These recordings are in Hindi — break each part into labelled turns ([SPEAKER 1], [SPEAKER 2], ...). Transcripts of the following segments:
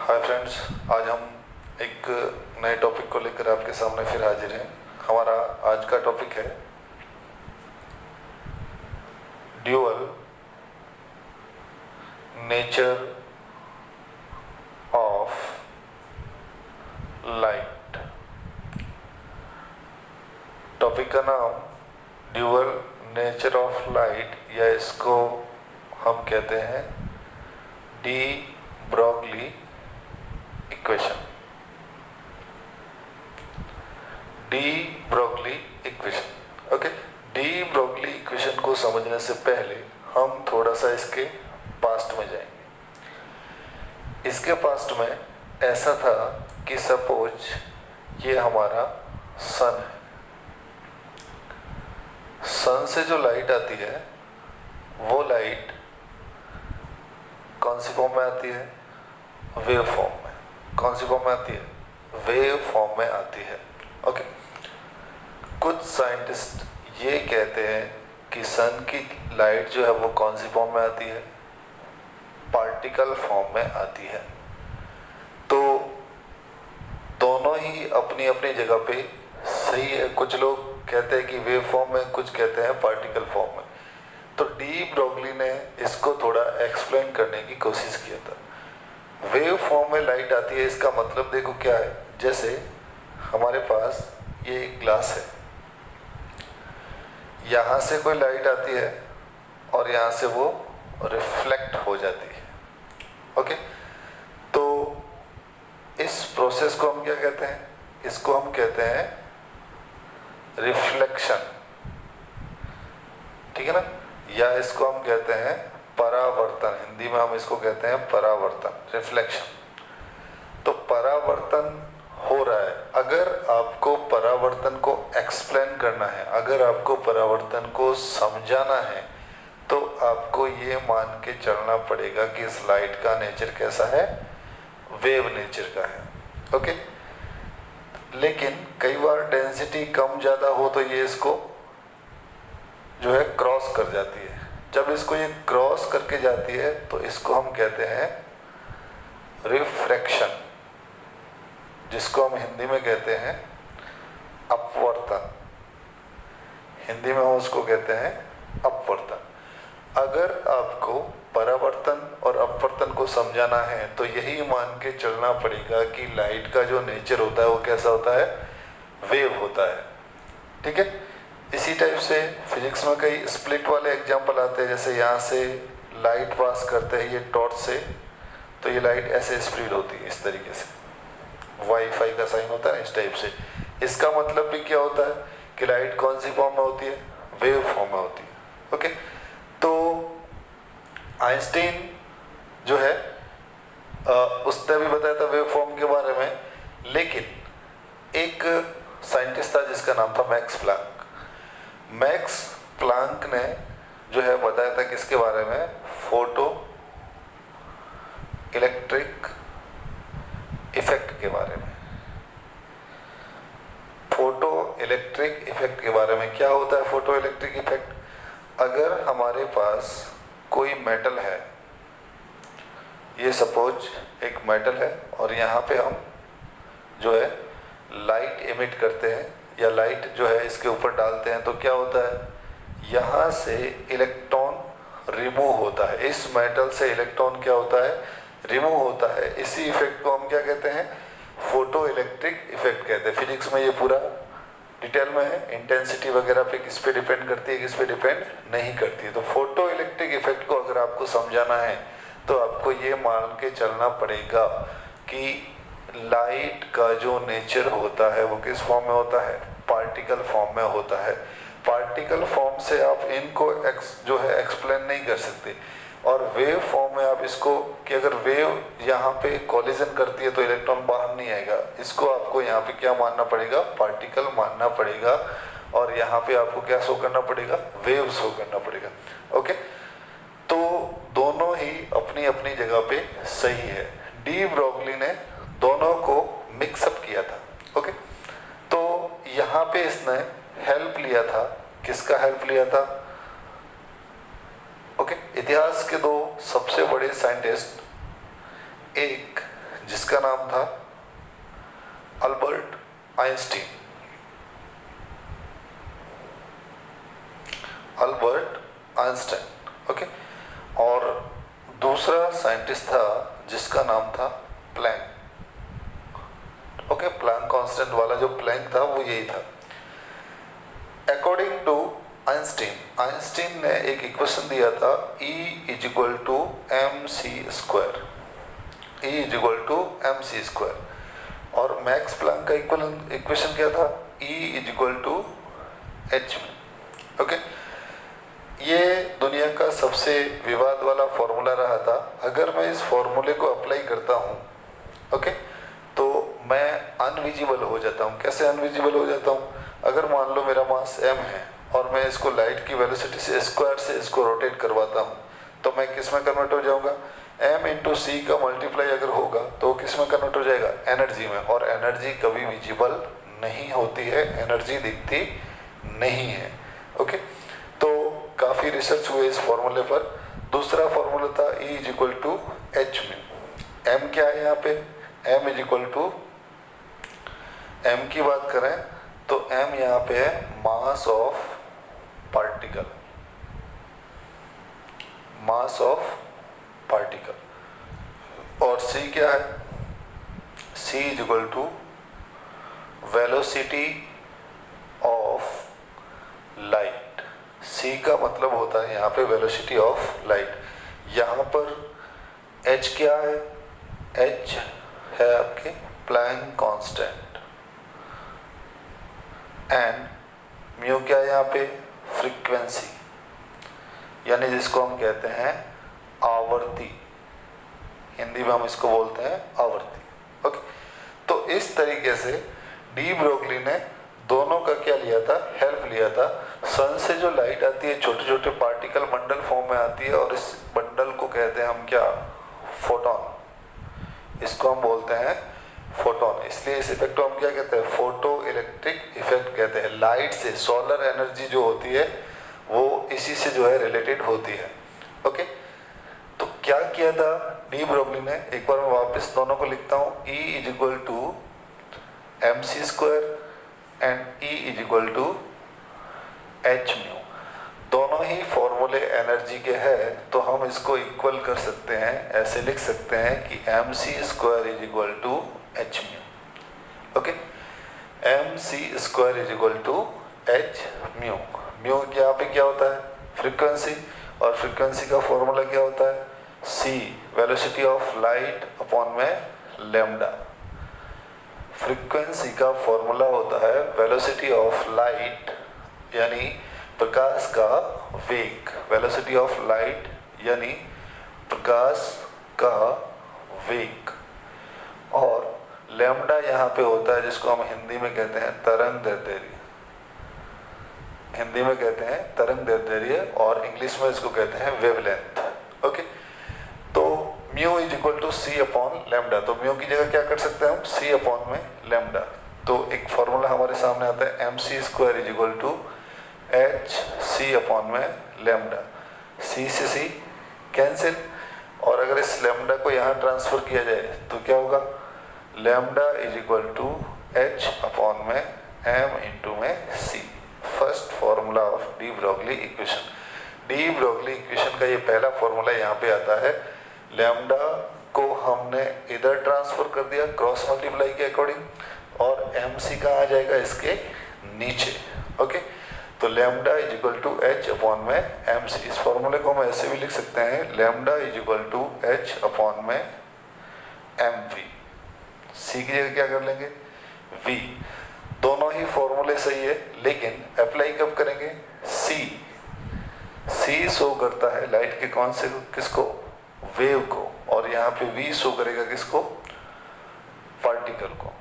[SPEAKER 1] हाय फ्रेंड्स, आज हम एक नए टॉपिक को लेकर आपके सामने फिर हाजिर हैं। हमारा आज का टॉपिक है dual nature of light. Topic का नाम ड्यूअल नेचर ऑफ लाइट, या इसको हम कहते हैं D Broglie equation. De Broglie equation. Okay, D Broglie equation को समझने से पहले हम थोड़ा सा इसके पास्ट में जाएंगे। इसके पास्ट में ऐसा था कि सपोज ये हमारा सन है। सन से जो लाइट आती है वो लाइट कौन सी फॉर्म में आती है? वेव फॉर्म में। कौन सी फॉर्म में आती है? वेव फॉर्म में आती है। ओके, कुछ साइंटिस्ट ये कहते हैं कि सन की लाइट जो है वो कौन सी फॉर्म में आती है? पार्टिकल फॉर्म में आती है। तो दोनों ही अपनी अपनी जगह पे सही है। कुछ लोग कहते हैं कि वेव फॉर्म में, कुछ कहते हैं पार्टिकल फॉर्म में। तो डी ब्रोगली ने इसको थोड़ा एक्सप्लेन करने की कोशिश किया था। वेव फॉर्म में लाइट आती है, इसका मतलब देखो क्या है। जैसे हमारे पास ये एक ग्लास है, यहाँ से कोई लाइट आती है और यहाँ से वो रिफ्लेक्ट हो जाती है। ओके, तो इस प्रोसेस को हम क्या कहते हैं? इसको हम कहते हैं रिफ्लेक्शन, ठीक है ना, या इसको हम कहते हैं परावर्तन। हिंदी में हम इसको कहते हैं परावर्तन, रिफ्लेक्शन। तो परावर्तन हो रहा है। अगर आपको परावर्तन को एक्सप्लेन करना है, अगर आपको परावर्तन को समझाना है, तो आपको ये मान के चलना पड़ेगा कि इस लाइट का नेचर कैसा है? वेव नेचर का है। ओके, लेकिन कई बार डेंसिटी कम ज़्यादा हो तो ये इसको जो है क्रॉस कर जाती है। जब इसको ये क्रॉस करके जाती है तो इसको हम कहते हैं रिफ्रैक्शन, जिसको हम हिंदी में कहते हैं अपवर्तन। हिंदी में हम उसको कहते हैं अपवर्तन। अगर आपको परावर्तन और अपवर्तन को समझाना है तो यही मान के चलना पड़ेगा कि लाइट का जो नेचर होता है वो कैसा होता है? वेव होता है। ठीक है, इसी टाइप से फिजिक्स में कई स्प्लिट वाले एग्जांपल आते हैं। जैसे यहाँ से लाइट पास करते हैं ये टॉर्च से, तो ये लाइट ऐसे स्प्लिट होती है, इस तरीके से वाईफाई का साइन होता है, इस टाइप से। इसका मतलब भी क्या होता है कि लाइट कौन सी फॉर्म में होती है? वेव फॉर्म में होती है। ओके, तो आइंस्टाइन जो है उसने भी बताया था वेव फॉर्म के बारे में। लेकिन एक साइंटिस्ट था जिसका नाम था मैक्स प्लैंक। मैक्स प्लैंक ने जो है बताया था किसके बारे में? फोटो इलेक्ट्रिक इफेक्ट के बारे में। फोटो इलेक्ट्रिक इफेक्ट के बारे में। क्या होता है फोटो इलेक्ट्रिक इफेक्ट? अगर हमारे पास कोई मेटल है, ये सपोज एक मेटल है, और यहाँ पे हम जो है लाइट एमिट करते हैं या लाइट जो है इसके ऊपर डालते हैं, तो क्या होता है? यहाँ से इलेक्ट्रॉन रिमूव होता है। इस मेटल से इलेक्ट्रॉन क्या होता है? रिमूव होता है। इसी इफेक्ट को हम क्या कहते हैं? फोटो इलेक्ट्रिक इफेक्ट कहते हैं। फिजिक्स में ये पूरा डिटेल में है। इंटेंसिटी वगैरह पे किस पे डिपेंड करती है, किस पे डिपेंड नहीं करती है। तो फोटो इलेक्ट्रिक इफेक्ट को अगर आपको समझाना है तो आपको ये मान के चलना पड़ेगा कि लाइट का जो नेचर होता है वो किस फॉर्म में होता है? पार्टिकल फॉर्म में होता है। पार्टिकल फॉर्म से आप इनको जो है एक्सप्लेन नहीं कर सकते। और वेव फॉर्म में आप इसको कि अगर वेव यहाँ पे कॉलिजन करती है तो इलेक्ट्रॉन बाहर नहीं आएगा, इसको आपको यहाँ पे क्या मानना पड़ेगा? पार्टिकल मानना पड़ेगा। और यहाँ पे आपको क्या शो करना पड़ेगा? वेव शो करना पड़ेगा। ओके, तो दोनों ही अपनी अपनी जगह पे सही है। डी ब्रोगली ने दोनों को मिक्सअप किया था। ओके, तो यहाँ पे इसने हेल्प लिया था। किसका हेल्प लिया था? ओके, इतिहास के दो सबसे बड़े साइंटिस्ट, एक जिसका नाम था Albert Einstein. Albert Einstein, okay. और दूसरा साइंटिस्ट था जिसका नाम था प्लैंक, ओके। प्लैंक कांस्टेंट वाला जो प्लैंक था वो यही था। अकॉर्डिंग टू आइंस्टीन ने एक इक्वेशन दिया था E = mc², E = mc²। और मैक्स प्लैंक का इक्वेशन क्या था? E = h, okay. ये दुनिया का सबसे विवाद वाला फॉर्मूला रहा था। अगर मैं इस फॉर्मूले को अप्लाई करता हूँ, ओके, तो मैं अनविजिबल हो जाता हूँ। कैसे अनविजिबल हो जाता हूँ? अगर मान लो मेरा मास m है और मैं इसको लाइट की वेलोसिटी से स्क्वायर से इसको रोटेट करवाता हूँ, तो मैं किस में कन्वर्ट हो जाऊंगा? m × c का मल्टीप्लाई अगर होगा तो किस में कन्वर्ट हो जाएगा? एनर्जी में। और एनर्जी कभी विजिबल नहीं होती है, एनर्जी दिखती नहीं है, ओके। तो काफ़ी रिसर्च हुए इस फॉर्मूले पर। दूसरा फॉर्मूला था E = h में। m क्या है यहाँ पे? m की बात करें तो m यहाँ पे है mass of particle, mass of particle. और c क्या है? c = velocity of light. c का मतलब होता है यहाँ पे वेलोसिटी ऑफ लाइट। यहाँ पर h क्या है? h है आपके प्लैंक कांस्टेंट। एंड म्यू क्या है यहाँ पे? फ्रीक्वेंसी, यानी जिसको हम कहते हैं आवर्ती। हिंदी में हम इसको बोलते हैं आवर्ती, ओके। तो इस तरीके से डी ब्रोगली ने दोनों का क्या लिया था? हेल्प लिया था। सन से जो लाइट आती है छोटे छोटे पार्टिकल बंडल फॉर्म में आती है, और इस बंडल को कहते हैं हम क्या? फोटोन। इसको हम बोलते हैं फोटोन। इसलिए इस इफेक्ट को हम क्या कहते हैं? फोटो इलेक्ट्रिक इफेक्ट कहते हैं। लाइट से सोलर एनर्जी जो होती है वो इसी से जो है रिलेटेड होती है, ओके। तो क्या किया था डी ब्रोगली ने? एक बार मैं वापस दोनों को लिखता हूँ। E = mc² and E = h mu. दोनों ही फॉर्मूले एनर्जी के हैं, तो हम इसको इक्वल कर सकते हैं। ऐसे लिख सकते हैं कि mc² = h mu, okay. mc² = h mu. Mu यहाँ पे क्या होता है? फ्रीक्वेंसी। और फ्रीक्वेंसी का फॉर्मूला क्या होता है? c velocity of light upon में लैम्डा। फ्रीक्वेंसी का फॉर्मूला होता है वेलोसिटी ऑफ लाइट, यानी प्रकाश का वेग। वेलोसिटी ऑफ लाइट यानी प्रकाश का वेग। और लैम्डा यहाँ पे होता है जिसको हम हिंदी में कहते हैं तरंग दैर्ध्य। हिंदी में कहते हैं तरंग दैर्ध्य और इंग्लिश में इसको कहते हैं वेवलेंथ, ओके। तो म्यू = c/λ। तो म्यू की जगह क्या कर सकते हैं हम? c/λ। तो एक फॉर्मूला हमारे सामने आता है mc² = hc/λ। c से c कैंसिल, और अगर इस लैम्डा को यहाँ ट्रांसफर किया जाए तो क्या होगा? Lambda = h/m/c। First formula of D Broglie equation. De Broglie equation का ये पहला फॉर्मूला यहाँ पे आता है। लैम्डा को हमने इधर ट्रांसफर कर दिया क्रॉस मल्टीप्लाई के अकॉर्डिंग, और mc कहाँ आ जाएगा? इसके नीचे, ओके। तो लैम्डा = h/mc। इस फॉर्मूले को हम ऐसे भी लिख सकते हैं, लैम्डा = h/mv। c की जगह क्या कर लेंगे? v। दोनों ही फॉर्मूले सही है, लेकिन अप्लाई कब करेंगे? c शो करता है लाइट के कौन से? किसको? वेव को। और यहाँ पे v शो करेगा किसको? पार्टिकल को।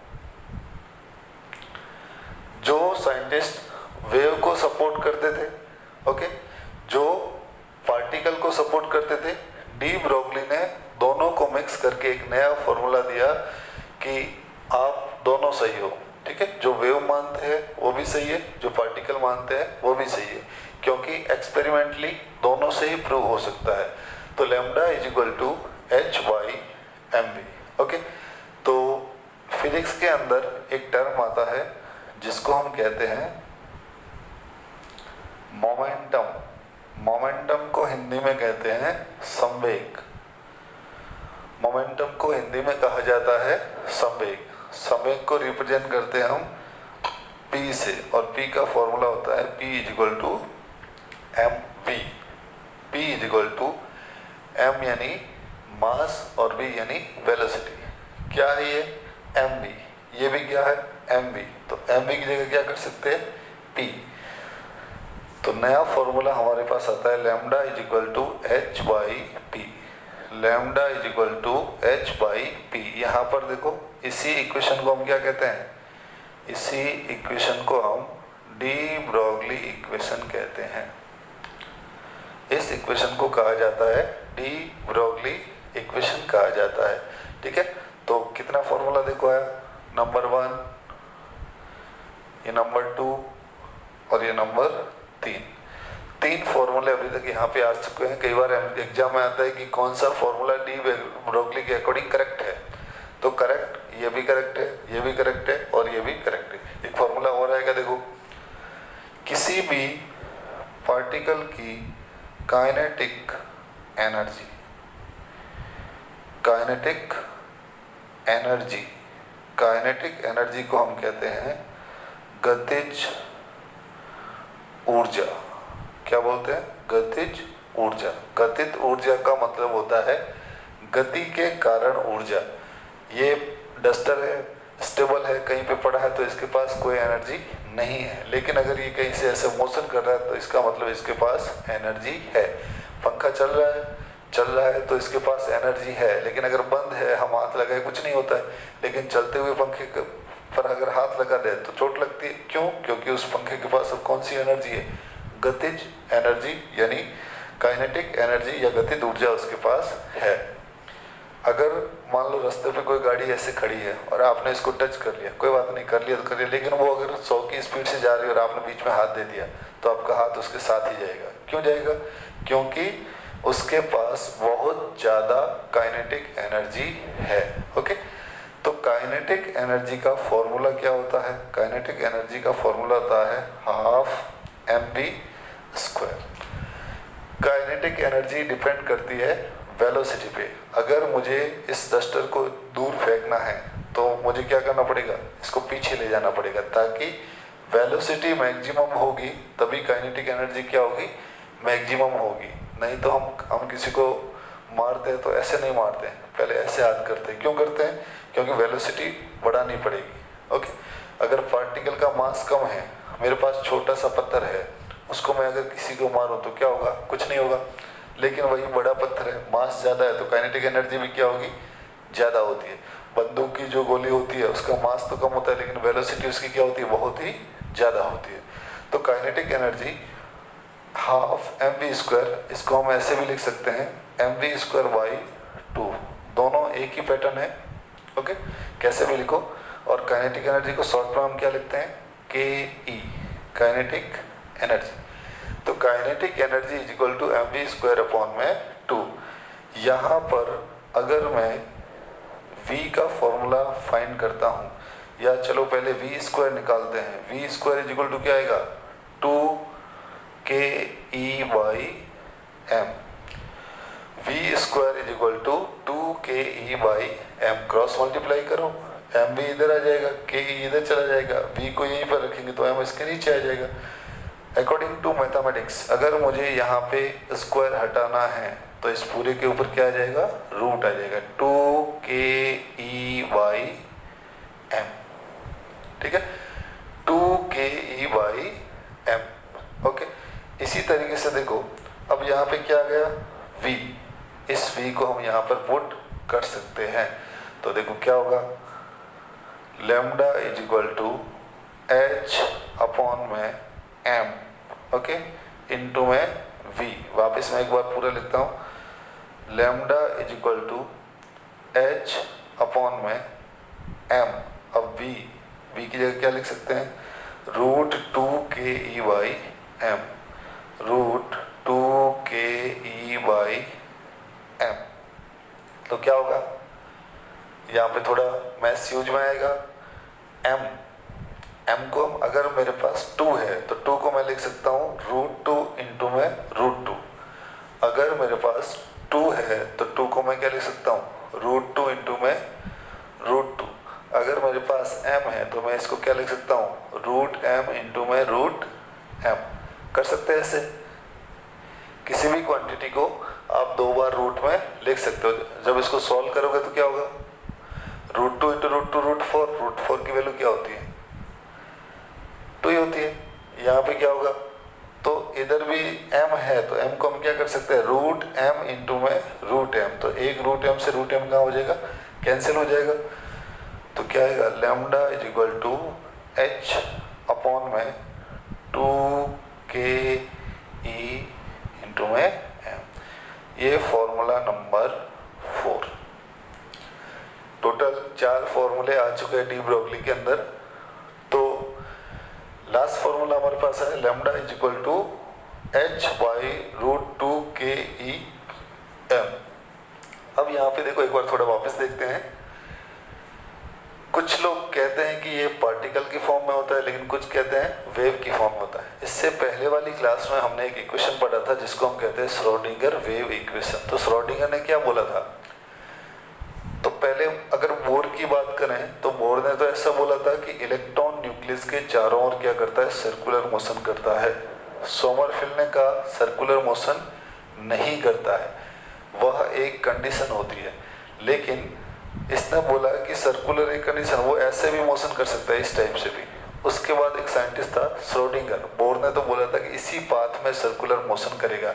[SPEAKER 1] जो साइंटिस्ट वेव को सपोर्ट करते थे, ओके, जो पार्टिकल को सपोर्ट करते थे, डी ब्रोगली ने दोनों को मिक्स करके एक नया फॉर्मूला दिया कि आप दोनों सही हो, ठीक है। जो वेव मानते हैं वो भी सही है, जो पार्टिकल मानते हैं वो भी सही है, क्योंकि एक्सपेरिमेंटली दोनों से ही प्रूव हो सकता है। तो लैम्डा = h/mv, ओके। फिजिक्स के अंदर एक टर्म आता है जिसको हम कहते हैं मोमेंटम। मोमेंटम को हिंदी में कहते हैं संवेग। मोमेंटम को हिंदी में कहा जाता है संवेग। संवेग को रिप्रेजेंट करते हैं हम P से, और P का फॉर्मूला होता है P is equal to mv। P is equal to m यानी मास और v यानी वेलोसिटी। क्या है ये? mv। ये भी क्या है? mv। तो mv की जगह क्या कर सकते हैं? p। तो नया फॉर्मूला हमारे पास आता है lambda is equal to h by P. Lambda is equal to h by पी। यहाँ पर देखो, इसी इक्वेशन को हम क्या कहते हैं? इसी इक्वेशन को हम डी ब्रोगली इक्वेशन कहते हैं। इस इक्वेशन को कहा जाता है डी ब्रोगली इक्वेशन कहा जाता है। ठीक है, तो कितना फॉर्मूला देखो आया? नंबर 1, ये नंबर 2 और ये नंबर 3। 3 फॉर्मूले अभी तक यहाँ पे आ चुके हैं। कई बार एग्जाम में आता है कि कौन सा फॉर्मूला डी ब्रोगली के अकॉर्डिंग करेक्ट है। तो करेक्ट, ये भी करेक्ट है, ये भी करेक्ट है और ये भी करेक्ट है। एक फॉर्मूला और आएगा, देखो, किसी भी पार्टिकल की kinetic energy, kinetic energy, kinetic energy को हम कहते हैं गतिज ऊर्जा। क्या बोलते हैं? गतिज ऊर्जा। गतिज ऊर्जा का मतलब होता है गति के कारण ऊर्जा। ये डस्टर है, स्टेबल है, कहीं पे पड़ा है तो इसके पास कोई एनर्जी नहीं है, लेकिन अगर ये कहीं से ऐसे मोशन कर रहा है तो इसका मतलब इसके पास एनर्जी है। पंखा चल रहा है तो इसके पास एनर्जी है, लेकिन अगर बंद है, हम हाथ लगाए कुछ नहीं होता है, लेकिन चलते हुए पंखे पर अगर हाथ लगा दे तो चोट लगती है। क्यों? क्योंकि उस पंखे के पास अब कौन सी एनर्जी है? गतिज एनर्जी, यानी काइनेटिक एनर्जी या गतिज ऊर्जा उसके पास है। अगर मान लो रास्ते पे कोई गाड़ी ऐसे खड़ी है और आपने इसको टच कर लिया, कोई बात नहीं, कर लिया तो कर लिया, लेकिन वो अगर 100 की स्पीड से जा रही है और आपने बीच में हाथ दे दिया तो आपका हाथ उसके साथ ही जाएगा। क्यों जाएगा? क्योंकि उसके पास बहुत ज़्यादा काइनेटिक एनर्जी है। ओके, तो काइनेटिक एनर्जी का फॉर्मूला क्या होता है? काइनेटिक एनर्जी का फॉर्मूला होता है half mv square. Kinetic energy depend करती है वेलोसिटी पे। अगर मुझे इस डस्टर को दूर फेंकना है तो मुझे क्या करना पड़ेगा? इसको पीछे ले जाना पड़ेगा, ताकि वेलोसिटी मैक्सिमम होगी तभी काइनेटिक एनर्जी क्या होगी? मैक्सिमम होगी। नहीं तो हम किसी को मारते हैं तो ऐसे नहीं मारते हैं, पहले ऐसे हाथ करते हैं। क्यों करते हैं? क्योंकि वेलोसिटी बढ़ानी पड़ेगी। ओके, अगर पार्टिकल का मास कम है, मेरे पास छोटा सा पत्थर है, उसको मैं अगर किसी को मारूं तो क्या होगा? कुछ नहीं होगा। लेकिन वही बड़ा पत्थर है, मास ज़्यादा है, तो काइनेटिक एनर्जी भी क्या होगी? ज़्यादा होती है। बंदूक की जो गोली होती है उसका मास तो कम होता है, लेकिन वेलोसिटी उसकी क्या होती है? बहुत ही ज़्यादा होती है। तो kinetic energy half mv square, इसको हम ऐसे भी लिख सकते हैं mv स्क्वायर बाई 2। दोनों एक ही पैटर्न है। ओके, कैसे भी लिखो। और काइनेटिक एनर्जी को शॉर्ट में हम क्या लिखते हैं? ke, kinetic energy. तो kinetic energy is equal to mv square upon में 2। यहाँ पर अगर मैं v का फॉर्मूला फाइंड करता हूँ, या चलो पहले v स्क्वायर निकालते हैं। v square is equal to क्या आएगा? 2ke by m। v square is equal to 2ke by m। Cross multiply करो, m भी इधर आ जाएगा, ke इधर चला जाएगा, v को यहीं पर रखेंगे तो m इसके नीचे आ जाएगा। अकॉर्डिंग टू मैथमेटिक्स, अगर मुझे यहाँ पे स्क्वायर हटाना है तो इस पूरे के ऊपर क्या आ जाएगा? रूट आ जाएगा, 2ke बाई m। ठीक है, 2ke बाई m। ओके, इसी तरीके से देखो, अब यहाँ पे क्या आ गया? v। इस v को हम यहाँ पर पुट कर सकते हैं। तो देखो क्या होगा? Lambda is equal to h upon में m, ओके, इनटू में v। वापस मैं एक बार पूरा लिखता हूँ। Lambda is equal to h upon में m। अब v की जगह क्या लिख सकते हैं? Root 2ke by m, root 2ke by m। तो क्या होगा? यहाँ पे थोड़ा मैथ्स यूज में आएगा। m को अगर मेरे पास 2 है तो 2 को मैं लिख सकता हूँ √2 इंटू में √2। अगर मेरे पास 2 है तो 2 को मैं क्या लिख सकता हूँ √2 इंटू में √2। अगर मेरे पास m है तो मैं इसको क्या लिख सकता हूँ √m इंटू में √m। कर सकते हैं ऐसे, किसी भी क्वांटिटी को आप 2 बार रूट में लिख सकते हो। जब इसको सॉल्व करोगे तो क्या होगा √2 इंटू √2 √4। √4 की वैल्यू क्या होती है 2 ही होती है। यहाँ पे क्या होगा, तो इधर भी m है तो m को हम क्या कर सकते हैं √m इंटू में √m। तो एक √m से √m कहाँ हो जाएगा, कैंसिल हो जाएगा। तो क्या आएगा lambda is equal to h upon में 2ke इंटू में m। ये फॉर्मूला नंबर 4। टोटल 4 फॉर्मूले आ चुके हैं डी ब्रोगली के अंदर। तो लास्ट फॉर्मूला हमारे पास है lambda is equal to h by √2ke m। अब यहाँ पे देखो एक बार थोड़ा वापस देखते हैं। कुछ लोग कहते हैं कि ये पार्टिकल की फॉर्म में होता है, लेकिन कुछ कहते हैं वेव की फॉर्म में होता है। इससे पहले वाली क्लास में हमने एक इक्वेशन पढ़ा था जिसको हम कहते हैं श्रोडिंगर वेव इक्वेशन। तो श्रोडिंगर ने क्या बोला था, तो पहले अगर बोर की बात करें तो बोर ने तो ऐसा बोला था कि इलेक्ट्रॉन न्यूक्लियस के चारों ओर क्या करता है सर्कुलर मोशन करता है। सोमरफेल्ड ने कहा सर्कुलर मोशन नहीं करता है, वह एक कंडीशन होती है। लेकिन इसने बोला कि सर्कुलर एक कंडीशन, वो ऐसे भी मोशन कर सकता है इस टाइप से भी। उसके बाद एक साइंटिस्ट था श्रोडिंगर, बोर ने तो बोला था कि इसी पाथ में सर्कुलर मोशन करेगा।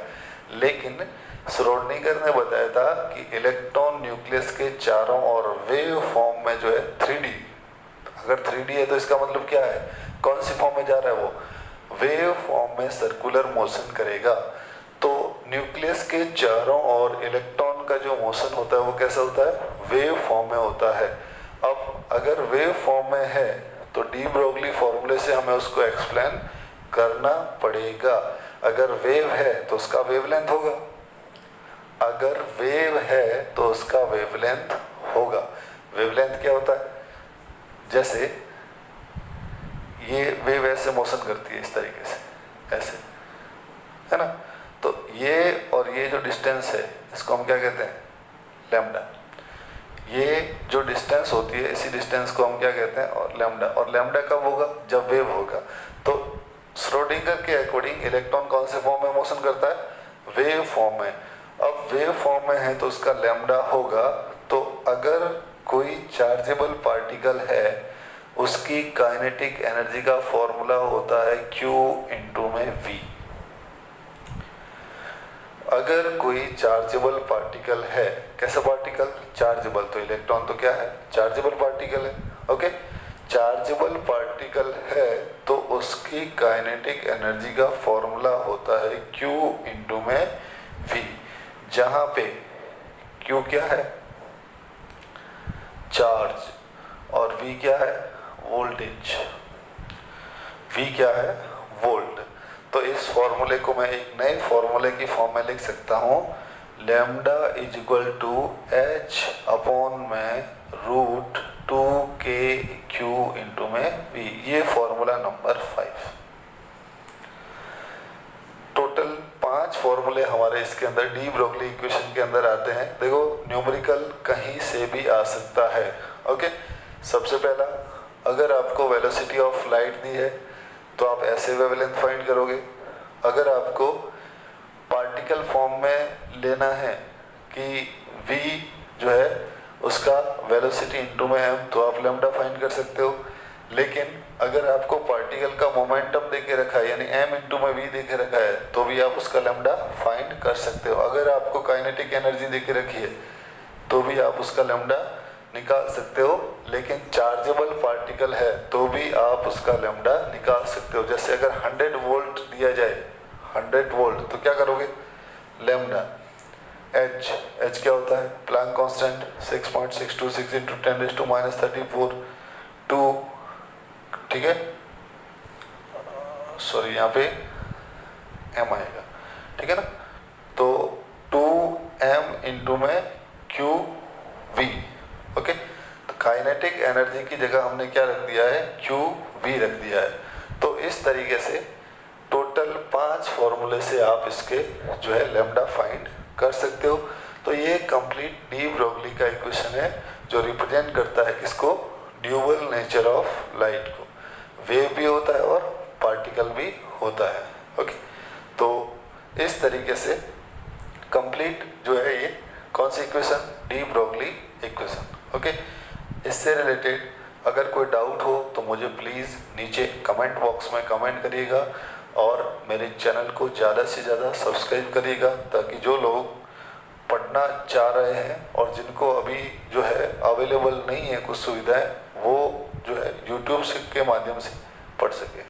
[SPEAKER 1] लेकिन श्रोडिंगर ने बताया था कि इलेक्ट्रॉन न्यूक्लियस के चारों ओर वेव फॉर्म में जो है 3D, अगर 3D है तो इसका मतलब क्या है, कौन सी फॉर्म में जा रहा है, वो वेव फॉर्म में सर्कुलर मोशन करेगा। तो न्यूक्लियस के चारों ओर इलेक्ट्रॉन का जो मोशन होता है वो कैसा होता है, वेव फॉर्म में होता है। अब अगर वेव फॉर्म में है तो डी ब्रोगली फॉर्मूले से हमें उसको एक्सप्लेन करना पड़ेगा। अगर वेव है तो उसका वेवलेंथ होगा, अगर वेव है तो उसका वेवलेंथ होगा। वेवलेंथ क्या होता है, जैसे ये वेव ऐसे मोशन करती है इस तरीके से, ऐसे है ना। तो ये और ये जो डिस्टेंस है इसको हम क्या कहते हैं लैम्डा। ये जो डिस्टेंस होती है इसी डिस्टेंस को हम क्या कहते हैं और लैम्डा। और लैम्डा कब होगा, जब वेव होगा। तो श्रोडिंगर के अकॉर्डिंग इलेक्ट्रॉन कौन से फॉर्म में मोशन करता है, वेव फॉर्म में। अब वेव फॉर्म में है तो उसका लैम्डा होगा। तो अगर कोई चार्जेबल पार्टिकल है उसकी काइनेटिक एनर्जी का फॉर्मूला होता है Q इंटू में V। अगर कोई चार्जेबल पार्टिकल है, कैसा पार्टिकल, चार्जेबल, तो इलेक्ट्रॉन तो क्या है चार्जेबल पार्टिकल है। ओके, चार्जेबल पार्टिकल है तो उसकी काइनेटिक एनर्जी का फॉर्मूला होता है Q इंटू में V, जहां पे Q क्या है चार्ज और V क्या है वोल्टेज, V क्या है वोल्ट। तो इस फॉर्मूले को मैं एक नए फॉर्मूले की फॉर्म में लिख सकता हूँ lambda is equal to h upon में √2kQ इंटू में V। ये फॉर्मूला नंबर 5। टोटल 5 फॉर्मूले हमारे इसके अंदर डी ब्रोगली इक्वेशन के अंदर आते हैं। देखो न्यूमेरिकल कहीं से भी आ सकता है। ओके, सबसे पहला अगर आपको वेलोसिटी ऑफ लाइट दी है तो आप ऐसे वेवलेंथ फाइंड करोगे। अगर आपको पार्टिकल फॉर्म में लेना है कि v जो है उसका वेलोसिटी इंटू में m, तो आप लैम्डा फाइंड कर सकते हो। लेकिन अगर आपको पार्टिकल का मोमेंटम देके रखा है यानी m इंटू में v देके रखा है तो भी आप उसका लैम्डा फाइंड कर सकते हो। अगर आपको काइनेटिक एनर्जी देके रखी है तो भी आप उसका लैम्डा निकाल सकते हो। लेकिन चार्जेबल पार्टिकल है तो भी आप उसका लैम्डा निकाल सकते हो। जैसे अगर 100 वोल्ट दिया जाए 100 वोल्ट तो क्या करोगे लैम्डा h क्या होता है प्लैंक कांस्टेंट 6.626 इंटू 10⁻³ 2, ठीक है, सॉरी यहाँ पे m आएगा, ठीक है ना। तो 2m इंटू में QV। ओके, काइनेटिक एनर्जी की जगह हमने क्या रख दिया है, क्यू वी रख दिया है। तो इस तरीके से टोटल 5 फॉर्मूले से आप इसके जो है लैम्डा फाइंड कर सकते हो। तो ये कंप्लीट डी ब्रोगली का इक्वेशन है जो रिप्रेजेंट करता है किसको, ड्यूअल नेचर ऑफ लाइट को। वेव भी होता है और पार्टिकल भी होता है। ओके, तो इस तरीके से कंप्लीट जो है ये कौन सी equation, de Broglie equation. Okay, इससे रिलेटेड अगर कोई डाउट हो तो मुझे प्लीज़ नीचे कमेंट बॉक्स में कमेंट करिएगा और मेरे चैनल को ज़्यादा से ज़्यादा सब्सक्राइब करिएगा, ताकि जो लोग पढ़ना चाह रहे हैं और जिनको अभी जो है अवेलेबल नहीं है कुछ सुविधाएं, वो जो है यूट्यूब के माध्यम से पढ़ सके।